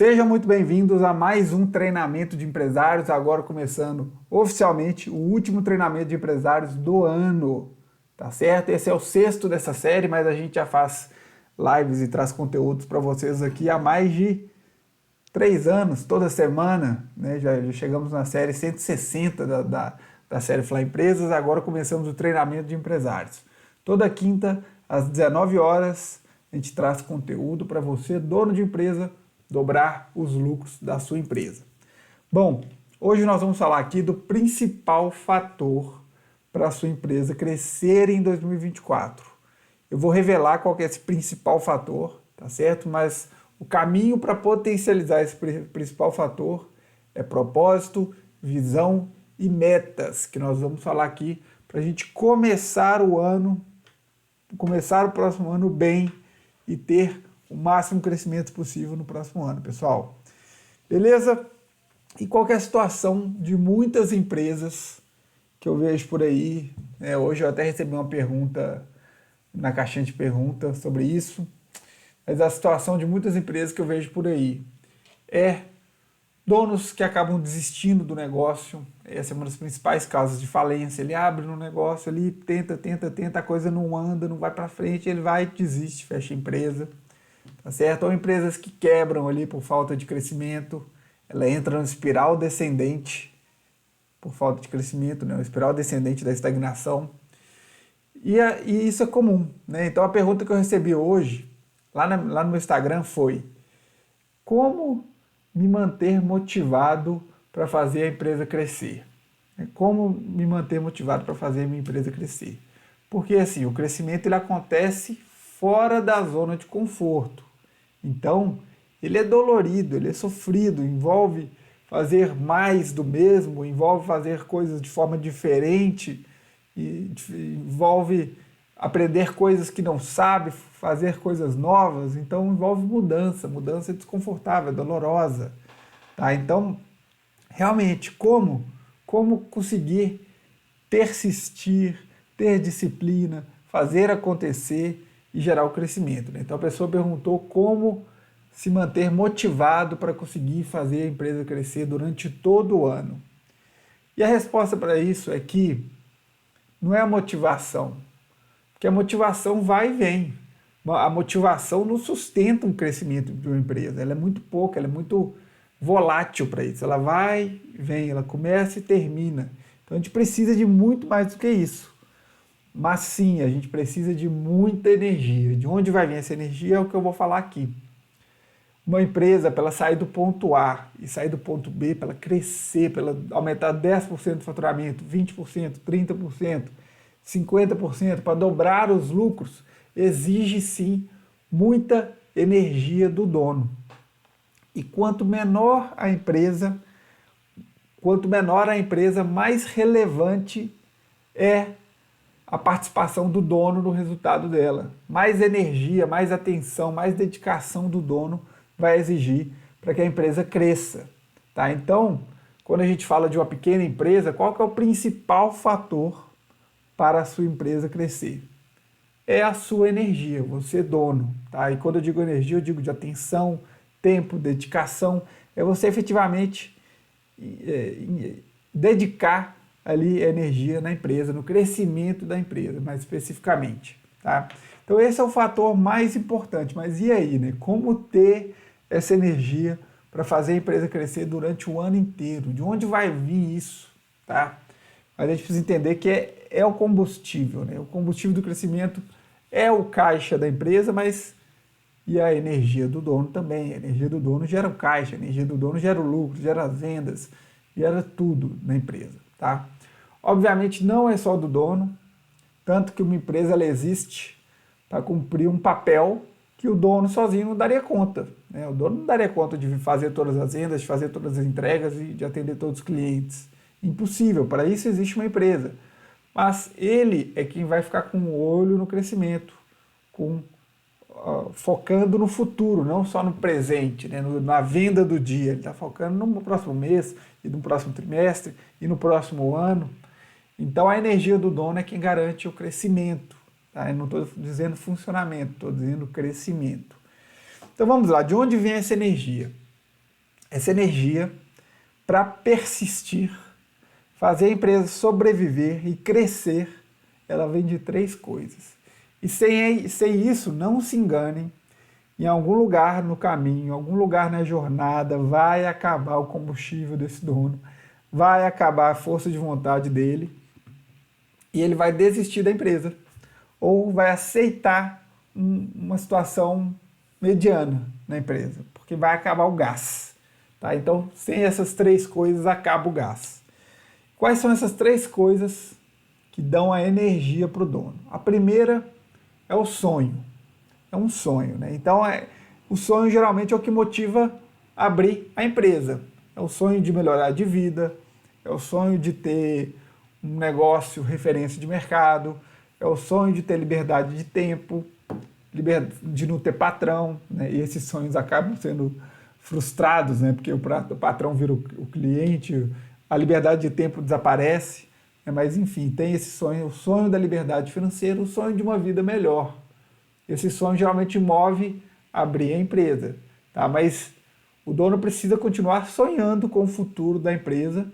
Sejam muito bem-vindos a mais um treinamento de empresários, agora começando oficialmente o último treinamento de empresários do ano, tá certo? Esse é o sexto dessa série, mas a gente já faz lives e traz conteúdos para vocês aqui há mais de 3 anos, toda semana, né? Já chegamos na série 160 da série Fly Empresas, agora começamos o treinamento de empresários. Toda quinta, às 19 horas, a gente traz conteúdo para você, dono de empresa, dobrar os lucros da sua empresa. Bom, hoje nós vamos falar aqui do principal fator para a sua empresa crescer em 2024. Eu vou revelar qual é esse principal fator, tá certo? Mas o caminho para potencializar esse principal fator é propósito, visão e metas, que nós vamos falar aqui para a gente começar o próximo ano bem e ter o máximo crescimento possível no próximo ano, pessoal. Beleza? E qual é a situação de muitas empresas que eu vejo por aí? Hoje eu até recebi uma pergunta na caixinha de perguntas sobre isso, mas a situação de muitas empresas que eu vejo por aí é donos que acabam desistindo do negócio. Essa é uma das principais causas de falência. Ele abre no negócio ali, tenta, a coisa não anda, não vai para frente, ele vai, desiste, fecha a empresa. Tá certo? Ou empresas que quebram ali por falta de crescimento, ela entra no espiral descendente por falta de crescimento, né? O espiral descendente da estagnação. E isso é comum, né? Então a pergunta que eu recebi hoje, lá no meu Instagram, foi: como me manter motivado para fazer a empresa crescer? Como me manter motivado para fazer a minha empresa crescer? Porque assim, o crescimento ele acontece fora da zona de conforto. Então, ele é dolorido, ele é sofrido, envolve fazer mais do mesmo, envolve fazer coisas de forma diferente, envolve aprender coisas que não sabe, fazer coisas novas, então envolve mudança é desconfortável, é dolorosa. Tá? Então, realmente, como conseguir persistir, ter disciplina, fazer acontecer e gerar o crescimento, né? Então a pessoa perguntou como se manter motivado para conseguir fazer a empresa crescer durante todo o ano. E a resposta para isso é que não é a motivação, porque a motivação vai e vem. A motivação não sustenta um crescimento de uma empresa, ela é muito pouca, ela é muito volátil para isso. Ela vai, vem, ela começa e termina. Então a gente precisa de muito mais do que isso. Mas sim, a gente precisa de muita energia. De onde vai vir essa energia é o que eu vou falar aqui. Uma empresa, para ela sair do ponto A e sair do ponto B, para ela crescer, para ela aumentar 10% do faturamento, 20%, 30%, 50%, para dobrar os lucros, exige sim muita energia do dono. E quanto menor a empresa, mais relevante é a participação do dono no resultado dela. Mais energia, mais atenção, mais dedicação do dono vai exigir para que a empresa cresça. Tá? Então, quando a gente fala de uma pequena empresa, qual que é o principal fator para a sua empresa crescer? É a sua energia, você dono. Tá? E quando eu digo energia, eu digo de atenção, tempo, dedicação. É você efetivamente dedicar ali energia na empresa, no crescimento da empresa, mais especificamente. Tá? Então esse é o fator mais importante. Mas e aí, né? Como ter essa energia para fazer a empresa crescer durante o ano inteiro? De onde vai vir isso? Tá? Mas a gente precisa entender que é o combustível, né? O combustível do crescimento é o caixa da empresa, mas e a energia do dono também. A energia do dono gera o caixa, a energia do dono gera o lucro, gera as vendas, gera tudo na empresa. Tá? Obviamente não é só do dono, tanto que uma empresa ela existe para cumprir um papel que o dono sozinho não daria conta. Né? O dono não daria conta de fazer todas as vendas, de fazer todas as entregas e de atender todos os clientes. Impossível, para isso existe uma empresa. Mas ele é quem vai ficar com o olho no crescimento, focando no futuro, não só no presente, né? Na venda do dia. Ele está focando no próximo mês, e no próximo trimestre, e no próximo ano. Então a energia do dono é quem garante o crescimento. Tá? Eu não estou dizendo funcionamento, estou dizendo crescimento. Então vamos lá, de onde vem essa energia? essa energia para persistir, fazer a empresa sobreviver e crescer, ela vem de 3 coisas. E sem isso, não se enganem, em algum lugar no caminho, em algum lugar na jornada, vai acabar o combustível desse dono, vai acabar a força de vontade dele e ele vai desistir da empresa ou vai aceitar uma situação mediana na empresa, porque vai acabar o gás. Tá? Então, sem essas 3 coisas, acaba o gás. Quais são essas 3 coisas que dão a energia para o dono? A primeira é o sonho. É um sonho, né? Então, o sonho geralmente é o que motiva a abrir a empresa. É o sonho de melhorar de vida, é o sonho de ter um negócio referência de mercado, é o sonho de ter liberdade de tempo, de não ter patrão, né? E esses sonhos acabam sendo frustrados, né? Porque o patrão vira o cliente, a liberdade de tempo desaparece, né? Mas enfim, tem esse sonho, o sonho da liberdade financeira, o sonho de uma vida melhor. Esse sonho geralmente move a abrir a empresa, tá? Mas o dono precisa continuar sonhando com o futuro da empresa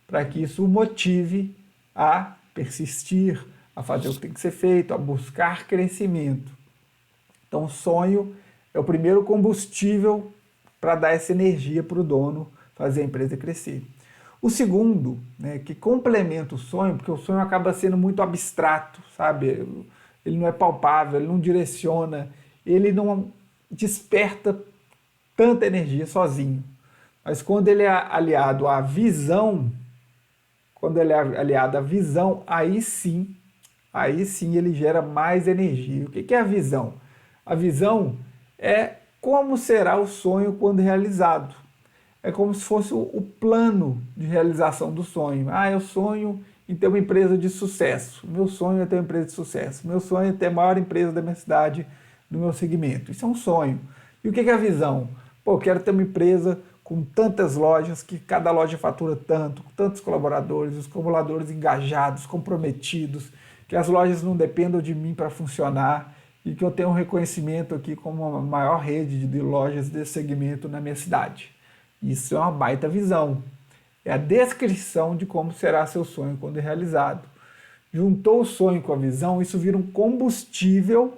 para que isso o motive a persistir, a fazer o que tem que ser feito, a buscar crescimento. Então, o sonho é o primeiro combustível para dar essa energia para o dono fazer a empresa crescer. O segundo, né, que complementa o sonho, porque o sonho acaba sendo muito abstrato, sabe? Ele não é palpável, ele não direciona, ele não desperta tanta energia sozinho. Mas quando ele é aliado à visão, aí sim ele gera mais energia. O que é a visão? A visão é como será o sonho quando realizado. É como se fosse o plano de realização do sonho. Eu sonho em ter uma empresa de sucesso. Meu sonho é ter uma empresa de sucesso. Meu sonho é ter a maior empresa da minha cidade, do meu segmento. Isso é um sonho. E o que é a visão? Eu quero ter uma empresa com tantas lojas, que cada loja fatura tanto, com tantos colaboradores, os colaboradores engajados, comprometidos, que as lojas não dependam de mim para funcionar e que eu tenha um reconhecimento aqui como a maior rede de lojas desse segmento na minha cidade. Isso é uma baita visão. É a descrição de como será seu sonho quando realizado. Juntou o sonho com a visão, isso vira um combustível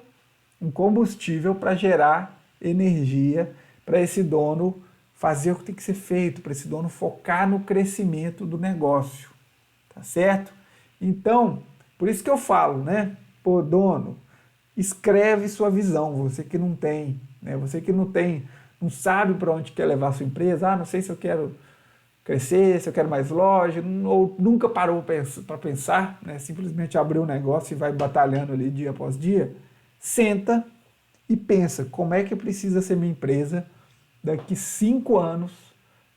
para gerar energia para esse dono fazer o que tem que ser feito, para esse dono focar no crescimento do negócio. Tá certo? Então, por isso que eu falo, né? Dono, escreve sua visão, você que não tem, né? Você que não sabe para onde quer levar a sua empresa, não sei se eu quero crescer, se eu quero mais loja, ou nunca parou para pensar, né? Simplesmente abriu um negócio e vai batalhando ali dia após dia. Senta e pensa, como é que precisa ser minha empresa daqui 5 anos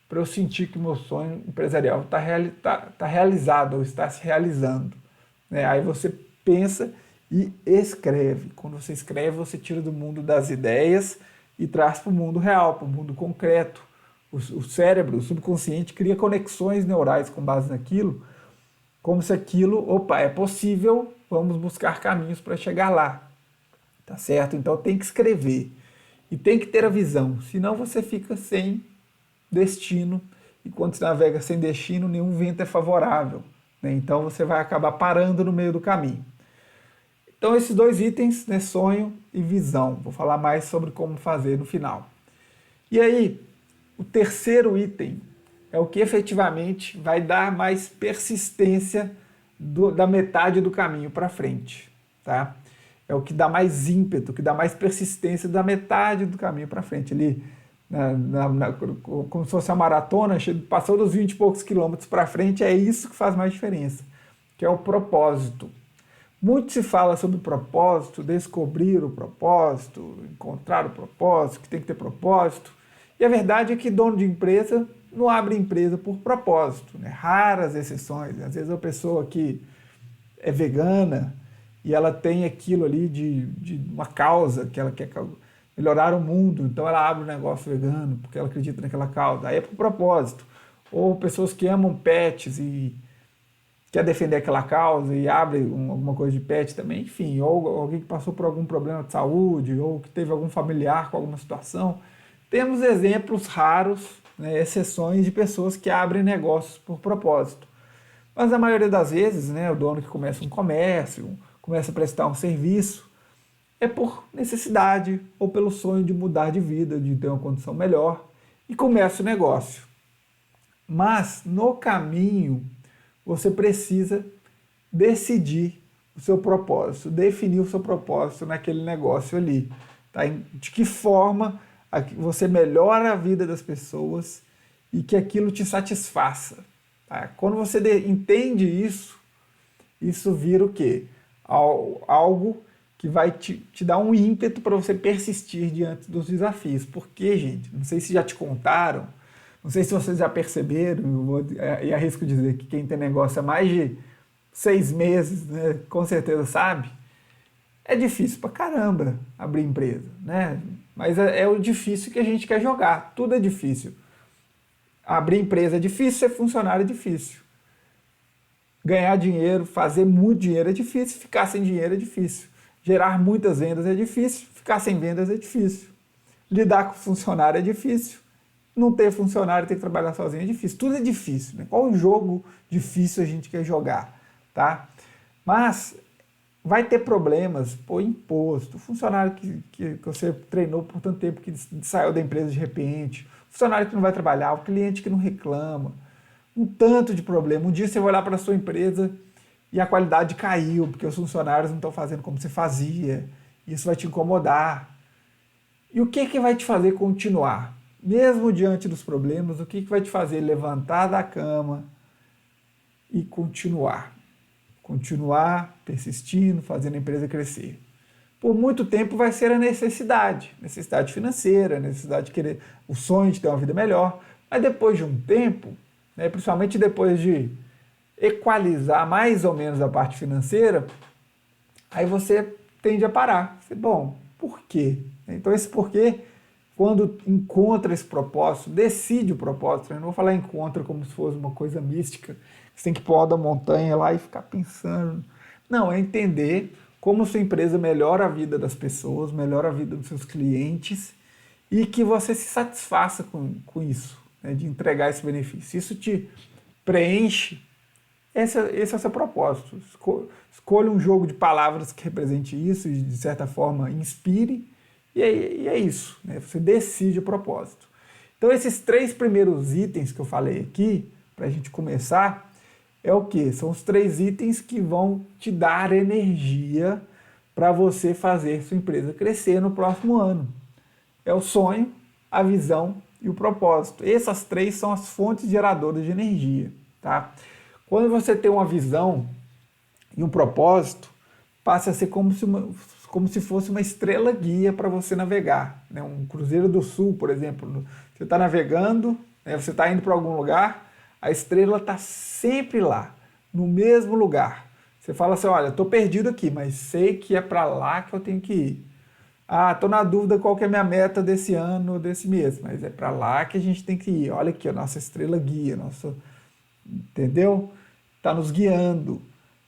para eu sentir que o meu sonho empresarial tá realizado ou está se realizando. Né? Aí você pensa e escreve. Quando você escreve, você tira do mundo das ideias e traz para o mundo real, para o mundo concreto. O cérebro, o subconsciente, cria conexões neurais com base naquilo, como se aquilo, é possível, vamos buscar caminhos para chegar lá. Tá certo? Então tem que escrever. E tem que ter a visão, senão você fica sem destino. E quando você navega sem destino, nenhum vento é favorável. Né? Então você vai acabar parando no meio do caminho. Então esses 2 itens, né, sonho e visão. Vou falar mais sobre como fazer no final. E aí, o terceiro item é o que efetivamente vai dar mais persistência da metade do caminho para frente. Tá? É o que dá mais ímpeto, que dá mais persistência da metade do caminho para frente. Ali, como se fosse a maratona, passou dos 20 e poucos quilômetros para frente, é isso que faz mais diferença, que é o propósito. Muito se fala sobre propósito, descobrir o propósito, encontrar o propósito, que tem que ter propósito. E a verdade é que dono de empresa não abre empresa por propósito, né? Raras exceções. Às vezes a pessoa que é vegana, e ela tem aquilo ali de uma causa, que ela quer melhorar o mundo, então ela abre um negócio vegano, porque ela acredita naquela causa, aí é por propósito. Ou pessoas que amam pets e quer defender aquela causa e abre alguma coisa de pet também, enfim, ou alguém que passou por algum problema de saúde, ou que teve algum familiar com alguma situação. Temos exemplos raros, né, exceções de pessoas que abrem negócios por propósito. Mas na maioria das vezes, né, o dono que começa um comércio, começa a prestar um serviço, é por necessidade ou pelo sonho de mudar de vida, de ter uma condição melhor e começa o negócio. Mas no caminho você precisa decidir o seu propósito, definir o seu propósito naquele negócio ali. Tá? De que forma você melhora a vida das pessoas e que aquilo te satisfaça. Tá? Quando você entende isso, isso vira o quê? Algo que vai te dar um ímpeto para você persistir diante dos desafios. Porque, gente, não sei se já te contaram, não sei se vocês já perceberam, e arrisco dizer que quem tem negócio há mais de 6 meses, né, com certeza sabe, é difícil pra caramba abrir empresa, né? Mas é o difícil que a gente quer jogar, tudo é difícil. Abrir empresa é difícil, ser funcionário é difícil. Ganhar dinheiro, fazer muito dinheiro é difícil, ficar sem dinheiro é difícil. Gerar muitas vendas é difícil, ficar sem vendas é difícil. Lidar com funcionário é difícil. Não ter funcionário, ter que trabalhar sozinho é difícil. Tudo é difícil, né? Qual jogo difícil a gente quer jogar, tá? Mas vai ter problemas, imposto, funcionário que você treinou por tanto tempo que saiu da empresa de repente, funcionário que não vai trabalhar, o cliente que não reclama, um tanto de problema. Um dia você vai olhar para a sua empresa e a qualidade caiu, porque os funcionários não estão fazendo como você fazia, isso vai te incomodar. E o que vai te fazer continuar? Mesmo diante dos problemas, o que vai te fazer levantar da cama e continuar? Continuar persistindo, fazendo a empresa crescer. Por muito tempo vai ser a necessidade financeira, a necessidade de querer, o sonho de ter uma vida melhor, mas depois de um tempo, né, principalmente depois de equalizar mais ou menos a parte financeira, aí você tende a parar. Bom, por quê? Então esse porquê, quando encontra esse propósito, decide o propósito, eu não vou falar encontra como se fosse uma coisa mística, você tem que pular da montanha lá e ficar pensando. Não, é entender como sua empresa melhora a vida das pessoas, melhora a vida dos seus clientes e que você se satisfaça com isso, né, de entregar esse benefício. Isso te preenche, esse é o seu propósito. Escolha um jogo de palavras que represente isso e, de certa forma, inspire. E é isso, né? Você decide o propósito. Então, esses 3 primeiros itens que eu falei aqui, para a gente começar, é o quê? São os 3 itens que vão te dar energia para você fazer sua empresa crescer no próximo ano. É o sonho, a visão e o propósito. Essas 3 são as fontes geradoras de energia, tá? Quando você tem uma visão e um propósito, passa a ser como se fosse uma estrela guia para você navegar, né? Um cruzeiro do sul, por exemplo, você está navegando, né? Você está indo para algum lugar, a estrela está sempre lá, no mesmo lugar. Você fala assim, olha, estou perdido aqui, mas sei que é para lá que eu tenho que ir. Ah, estou na dúvida qual que é a minha meta desse ano, desse mês, mas é para lá que a gente tem que ir. Olha aqui, a nossa estrela guia, entendeu? Está nos guiando.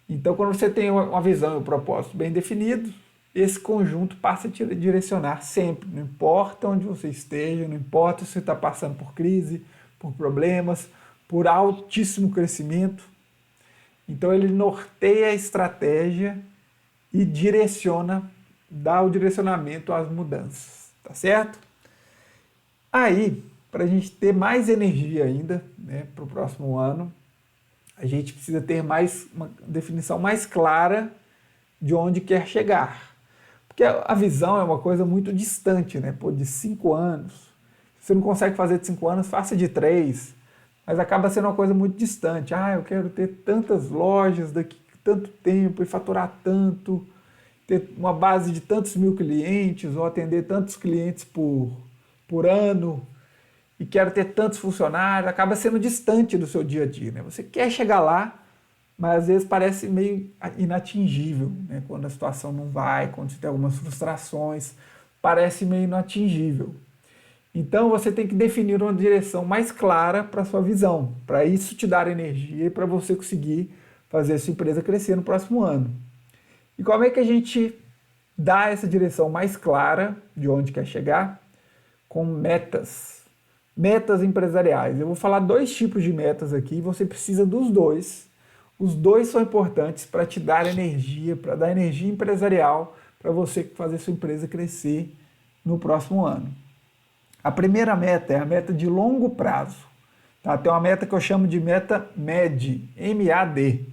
Então, quando você tem uma visão e um propósito bem definidos, esse conjunto passa a te direcionar sempre. Não importa onde você esteja, não importa se você está passando por crise, por problemas, por altíssimo crescimento. Então, ele norteia a estratégia e dá o direcionamento às mudanças. Tá certo? Aí, para a gente ter mais energia ainda, né, para o próximo ano, a gente precisa ter uma definição mais clara de onde quer chegar. Porque a visão é uma coisa muito distante, né? De 5 anos. Se você não consegue fazer de 5 anos, faça de 3. Mas acaba sendo uma coisa muito distante. Ah, eu quero ter tantas lojas daqui tanto tempo e faturar tanto, ter uma base de tantos mil clientes ou atender tantos clientes por ano. E quero ter tantos funcionários, acaba sendo distante do seu dia a dia, né? Você quer chegar lá, mas às vezes parece meio inatingível, né? Quando a situação não vai, quando você tem algumas frustrações, parece meio inatingível. Então você tem que definir uma direção mais clara para a sua visão, para isso te dar energia e para você conseguir fazer a sua empresa crescer no próximo ano. E como é que a gente dá essa direção mais clara de onde quer chegar? Com metas. Metas empresariais. Eu vou falar dois tipos de metas aqui, você precisa dos dois. Os dois são importantes para te dar energia, para dar energia empresarial, para você fazer sua empresa crescer no próximo ano. A primeira meta é a meta de longo prazo. Tá? Tem uma meta que eu chamo de meta MED, M-A-D.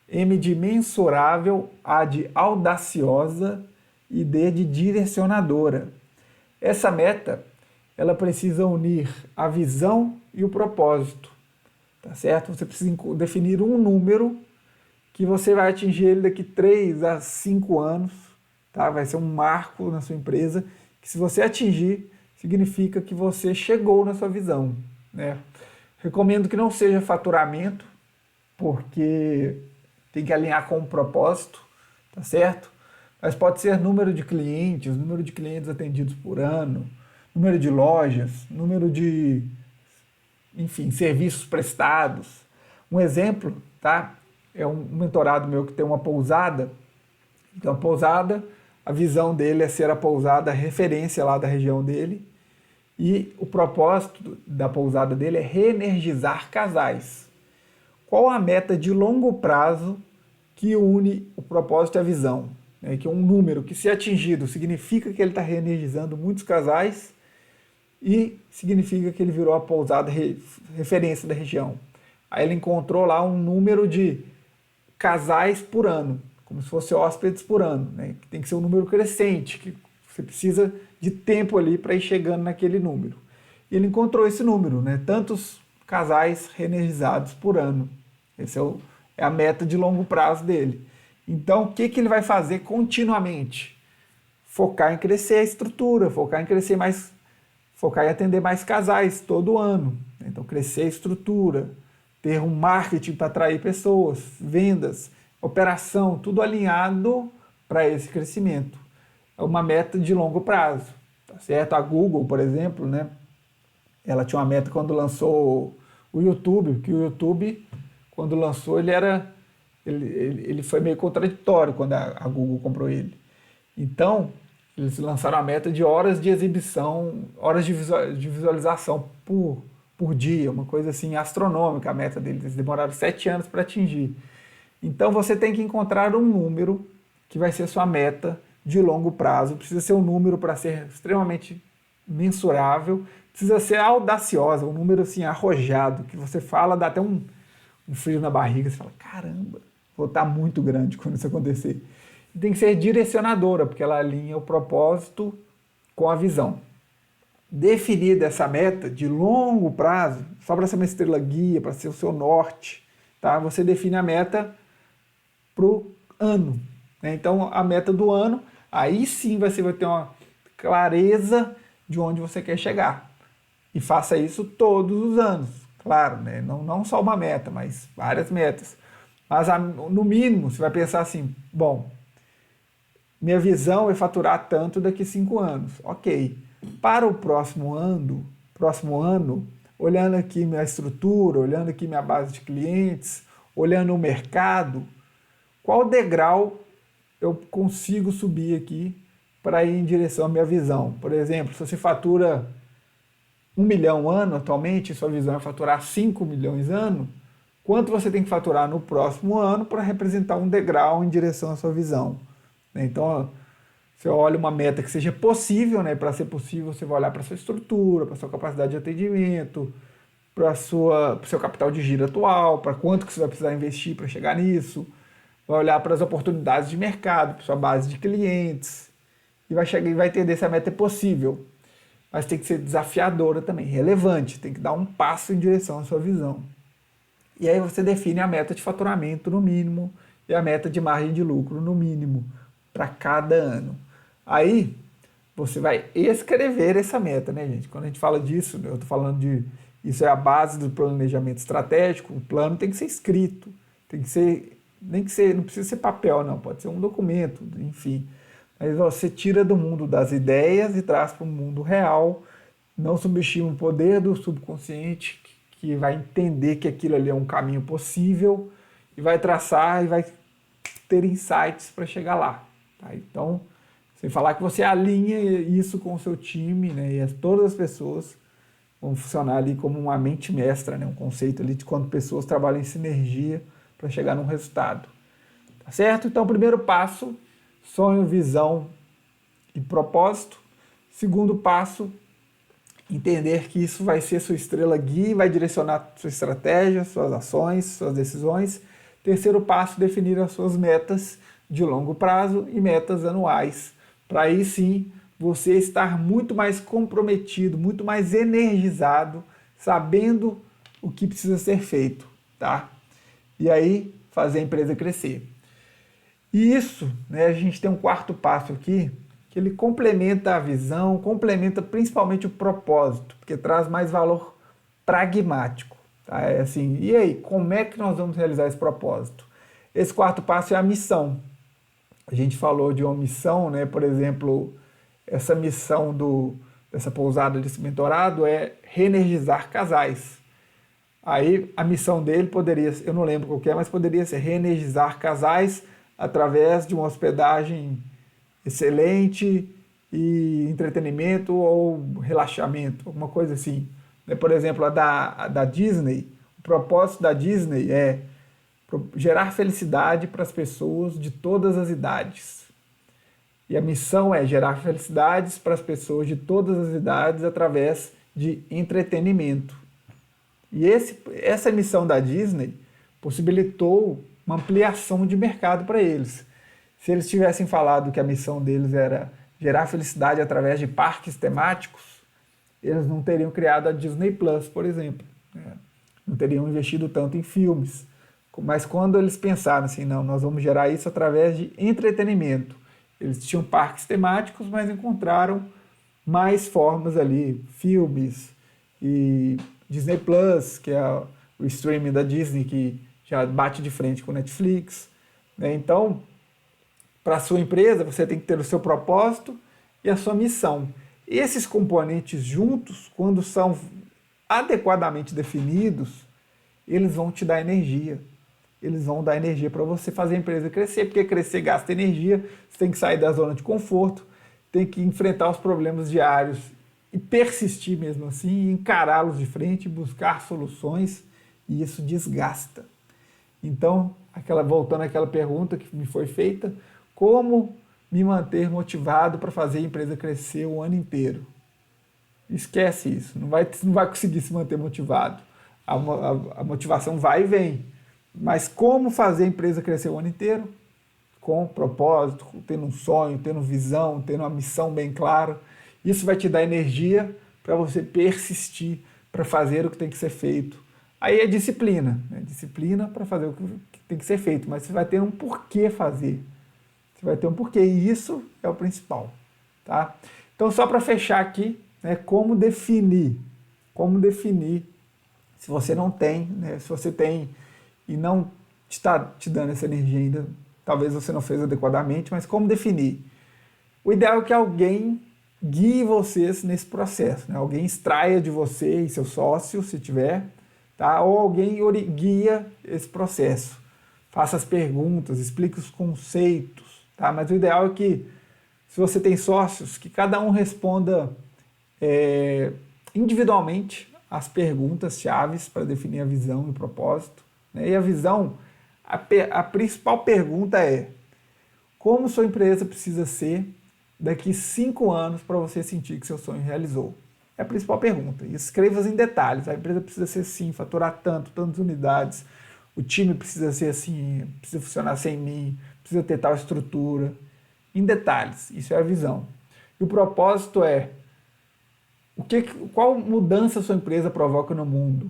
M de mensurável, A de audaciosa e D de direcionadora. Essa meta, ela precisa unir a visão e o propósito, tá certo? Você precisa definir um número que você vai atingir ele daqui 3 a 5 anos, tá? Vai ser um marco na sua empresa, que se você atingir, significa que você chegou na sua visão, né? Recomendo que não seja faturamento, porque tem que alinhar com o propósito, tá certo? Mas pode ser número de clientes atendidos por ano, número de lojas, número de, enfim, serviços prestados. Um exemplo, tá? É um mentorado meu que tem uma pousada. Então, a pousada, a visão dele é ser a pousada referência lá da região dele. E o propósito da pousada dele é reenergizar casais. Qual a meta de longo prazo que une o propósito e a visão? Que é um número que, se atingido, significa que ele está reenergizando muitos casais e significa que ele virou a pousada referência da região. Aí ele encontrou lá um número de casais por ano, como se fosse hóspedes por ano, né? Que tem que ser um número crescente, que você precisa de tempo ali para ir chegando naquele número. E ele encontrou esse número, né? Tantos casais reenergizados por ano. Esse é a meta de longo prazo dele. Então, o que ele vai fazer continuamente? Focar em crescer a estrutura, focar em atender mais casais todo ano. Então, crescer a estrutura, ter um marketing para atrair pessoas, vendas, operação, tudo alinhado para esse crescimento. É uma meta de longo prazo, tá certo? A Google, por exemplo, né? Ela tinha uma meta quando lançou o YouTube, que o YouTube, quando lançou, ele foi meio contraditório quando a Google comprou ele. Então, eles lançaram a meta de horas de exibição, horas de visualização por dia, uma coisa assim astronômica a meta deles. Eles demoraram 7 anos para atingir. Então, você tem que encontrar um número que vai ser sua meta de longo prazo. Precisa ser um número para ser extremamente mensurável, precisa ser audaciosa, um número assim arrojado, que você fala, dá até um frio na barriga, você fala, caramba, vou estar muito grande quando isso acontecer. E tem que ser direcionadora, porque ela alinha o propósito com a visão. Definida essa meta de longo prazo, só para ser uma estrela guia, para ser o seu norte, tá? Você define a meta para o ano, né? Então, a meta do ano, aí sim você vai ter uma clareza de onde você quer chegar. E faça isso todos os anos, claro, né? Não só uma meta, mas várias metas. Mas no mínimo você vai pensar assim, bom, minha visão é faturar tanto daqui a 5 anos. Ok. Para o próximo ano, olhando aqui minha estrutura, olhando aqui minha base de clientes, olhando o mercado, qual degrau eu consigo subir aqui para ir em direção à minha visão? Por exemplo, se você fatura 1 milhão ano atualmente, sua visão é faturar 5 milhões ano, quanto você tem que faturar no próximo ano para representar um degrau em direção à sua visão? Então, você olha uma meta que seja possível, né? Para ser possível, você vai olhar para a sua estrutura, para a sua capacidade de atendimento, para o seu capital de giro atual, para quanto que você vai precisar investir para chegar nisso, vai olhar para as oportunidades de mercado, para sua base de clientes, e vai entender se a meta é possível. Mas tem que ser desafiadora também, relevante, tem que dar um passo em direção à sua visão. E aí você define a meta de faturamento no mínimo e a meta de margem de lucro no mínimo para cada ano. Aí você vai escrever essa meta, né, gente? Quando a gente fala disso, eu estou falando isso é a base do planejamento estratégico, o plano tem que ser escrito, tem que ser, não precisa ser papel, não, pode ser um documento, enfim. Mas você tira do mundo das ideias e traz para o mundo real, não subestima o poder do subconsciente, que vai entender que aquilo ali é um caminho possível e vai traçar e vai ter insights para chegar lá. Tá? Então, sem falar que você alinha isso com o seu time, né? E todas as pessoas vão funcionar ali como uma mente mestra, né? Um conceito ali de quando pessoas trabalham em sinergia para chegar num resultado. Tá certo? Então, primeiro passo, sonho, visão e propósito. Segundo passo, entender que isso vai ser sua estrela guia, vai direcionar sua estratégia, suas ações, suas decisões. Terceiro passo, definir as suas metas de longo prazo e metas anuais. Para aí sim você estar muito mais comprometido, muito mais energizado, sabendo o que precisa ser feito, tá? E aí fazer a empresa crescer. E isso, né, a gente tem um quarto passo aqui, que ele complementa a visão, complementa principalmente o propósito, porque traz mais valor pragmático. Tá? É assim, e aí, como é que nós vamos realizar esse propósito? Esse quarto passo é a missão. A gente falou de uma missão, né? Por exemplo, essa missão dessa pousada desse mentorado é reenergizar casais. Aí a missão dele poderia, eu não lembro qual que é, mas poderia ser reenergizar casais através de uma hospedagem excelente e entretenimento ou relaxamento, alguma coisa assim. Por exemplo, a da Disney, o propósito da Disney é gerar felicidade para as pessoas de todas as idades. E a missão é gerar felicidades para as pessoas de todas as idades através de entretenimento. E essa missão da Disney possibilitou uma ampliação de mercado para eles. Se eles tivessem falado que a missão deles era gerar felicidade através de parques temáticos, eles não teriam criado a Disney Plus, por exemplo. Não teriam investido tanto em filmes. Mas quando eles pensaram assim, não, nós vamos gerar isso através de entretenimento. Eles tinham parques temáticos, mas encontraram mais formas ali, filmes e Disney Plus, que é o streaming da Disney, que já bate de frente com o Netflix. Então, para a sua empresa, você tem que ter o seu propósito e a sua missão. Esses componentes juntos, quando são adequadamente definidos, eles vão te dar energia. Eles vão dar energia para você fazer a empresa crescer, porque crescer gasta energia, você tem que sair da zona de conforto, tem que enfrentar os problemas diários e persistir mesmo assim, encará-los de frente, buscar soluções, e isso desgasta. Então, voltando àquela pergunta que me foi feita, como me manter motivado para fazer a empresa crescer o ano inteiro? Esquece isso, não vai conseguir se manter motivado. A motivação vai e vem, mas como fazer a empresa crescer o ano inteiro? Com propósito, tendo um sonho, tendo visão, tendo uma missão bem clara. Isso vai te dar energia para você persistir, para fazer o que tem que ser feito. Aí é disciplina, né? Disciplina para fazer o que tem que ser feito, mas você vai ter um porquê fazer. Você vai ter um porquê, e isso é o principal. Tá? Então, só para fechar aqui, né, como definir se você não tem, né, se você tem e não está te dando essa energia ainda, talvez você não fez adequadamente, mas como definir? O ideal é que alguém guie vocês nesse processo, né? Alguém extraia de você e seu sócio, se tiver, tá? Ou alguém guia esse processo. Faça as perguntas, explique os conceitos, tá? Mas o ideal é que, se você tem sócios, que cada um responda individualmente as perguntas chaves para definir a visão e o propósito. Né? E a visão, a principal pergunta é: como sua empresa precisa ser daqui 5 anos para você sentir que seu sonho realizou? É a principal pergunta. E escreva em detalhes. A empresa precisa ser assim, faturar tantas unidades. O time precisa ser assim, precisa funcionar sem mim, precisa ter tal estrutura. Em detalhes. Isso é a visão. E o propósito é: qual mudança sua empresa provoca no mundo?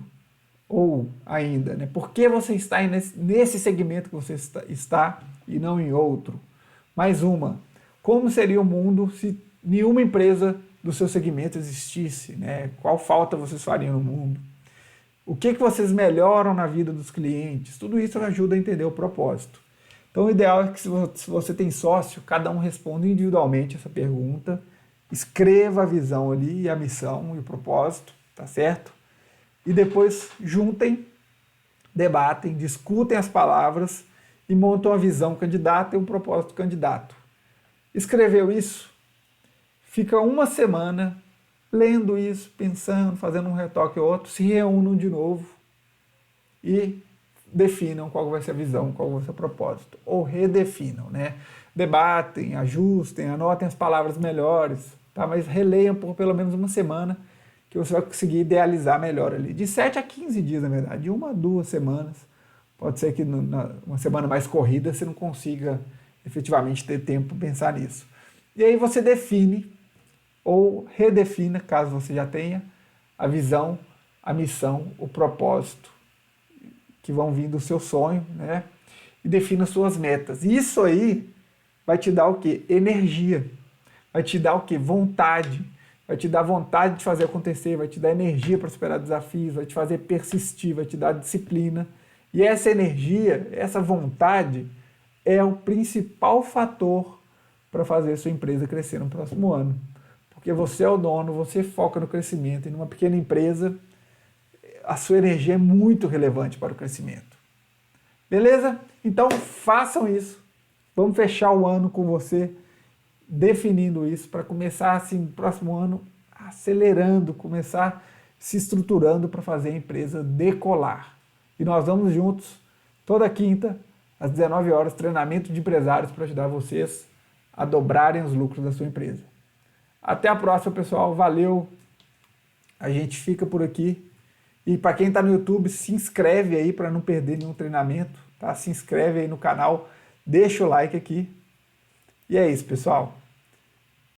Ou ainda, né, por que você está nesse segmento que você está e não em outro? Mais uma: como seria o mundo se nenhuma empresa do seu segmento existisse? Né? Qual falta vocês fariam no mundo? O que vocês melhoram na vida dos clientes? Tudo isso ajuda a entender o propósito. Então, o ideal é que, se você tem sócio, cada um responda individualmente essa pergunta, escreva a visão ali, a missão e o propósito, tá certo? E depois juntem, debatem, discutem as palavras e montam a visão candidata e um propósito candidato. Escreveu isso? Fica uma semana lendo isso, pensando, fazendo um retoque ou outro, se reúnam de novo e definam qual vai ser a visão, qual vai ser o propósito, ou redefinam, né? Debatem, ajustem, anotem as palavras melhores, tá? Mas releiam por pelo menos uma semana, que você vai conseguir idealizar melhor ali. De 7 a 15 dias, na verdade, de 1 a 2 semanas. Pode ser que uma semana mais corrida você não consiga efetivamente ter tempo para pensar nisso. E aí você define ou redefina, caso você já tenha, a visão, a missão, o propósito que vão vir do seu sonho, né? E defina suas metas. Isso aí vai te dar o quê? Energia. Vai te dar o quê? Vontade. Vai te dar vontade de fazer acontecer, vai te dar energia para superar desafios, vai te fazer persistir, vai te dar disciplina. E essa energia, essa vontade é o principal fator para fazer sua empresa crescer no próximo ano. Porque você é o dono, você foca no crescimento. E numa pequena empresa, a sua energia é muito relevante para o crescimento. Beleza? Então façam isso. Vamos fechar o ano com você definindo isso para começar assim no próximo ano acelerando, começar se estruturando para fazer a empresa decolar. E nós vamos juntos toda quinta às 19 horas treinamento de empresários para ajudar vocês a dobrarem os lucros da sua empresa. Até a próxima, pessoal. Valeu. A gente fica por aqui. E para quem está no YouTube, se inscreve aí para não perder nenhum treinamento, tá? Se inscreve aí no canal, deixa o like aqui. E é isso, pessoal.